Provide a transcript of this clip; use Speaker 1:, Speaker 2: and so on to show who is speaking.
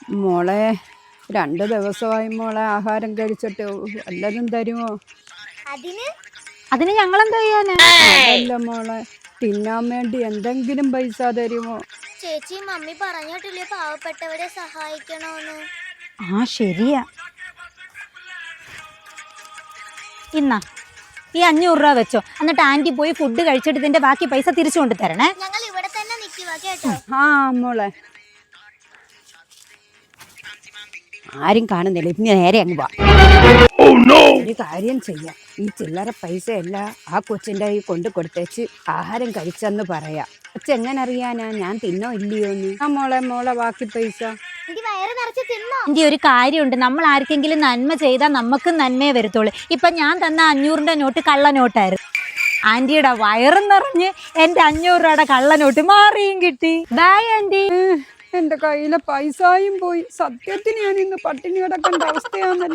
Speaker 1: മോളെ 2 ദിവസമായി മോളെ ആഹാരം കഴിച്ചിട്ട് വല്ലതും തരുമോ?
Speaker 2: അതിന് ഞങ്ങളെന്താ ചെയ്യാനാ?
Speaker 1: അതല്ല മോളെ, തിന്നാൻ വേണ്ടി എന്തെങ്കിലും പൈസ തരുമോ?
Speaker 3: ചേച്ചി മമ്മി പറഞ്ഞിട്ടില്ലേ പാവപ്പെട്ടവരെ സഹായിക്കണോന്ന്?
Speaker 2: ആ ശരിയാ. ഇന്നാ ഈ 500 രൂപ വെച്ചോ, എന്നിട്ട് ആന്റി പോയി ഫുഡ് കഴിച്ചിട്ട് ഇതിന്റെ ബാക്കി പൈസ തിരിച്ചു കൊണ്ട് തരണേ.
Speaker 3: ഞങ്ങൾ ഇവിടെ തന്നെ നിൽക്കുക കേട്ടോ.
Speaker 1: ആ മോളെ, ആരും കാണുന്നില്ല, ഇനി നേരെ അങ്ങ് വാ. ഒരു കാര്യം ചെയ്യാം, ഈ ചില്ലറ പൈസ എല്ലാം ആ കൊച്ചിൻ്റെ കയ്യിൽ കൊണ്ട് കൊടുത്തേച്ച് ആഹാരം കഴിച്ചെന്ന് പറയാം. കൊച്ച് എങ്ങനെ അറിയാനാ ഞാൻ തിന്നോ ഇല്ലയോന്ന്? ആ മോളെ ബാക്കി പൈസ
Speaker 3: വയറ് നിറച്ച് തിന്നോ?
Speaker 2: ആന്റി ഒരു കാര്യമുണ്ട്, നമ്മൾ ആർക്കെങ്കിലും നന്മ ചെയ്താൽ നമുക്ക് നന്മയെ വരത്തുള്ളൂ. ഇപ്പൊ ഞാൻ തന്ന 500-ന്റെ നോട്ട് കള്ള നോട്ടായിരുന്നു. ആന്റിയുടെ വയറും നിറഞ്ഞ് എന്റെ 500 രൂപയുടെ കള്ള നോട്ട് മാറിയും കിട്ടി. By anti.
Speaker 1: എൻ്റെ കയ്യിലെ പൈസയും പോയി. സത്യത്തിന് ഞാൻ ഇന്ന് പട്ടിണി കിടക്കേണ്ട അവസ്ഥയാണെന്നല്ല.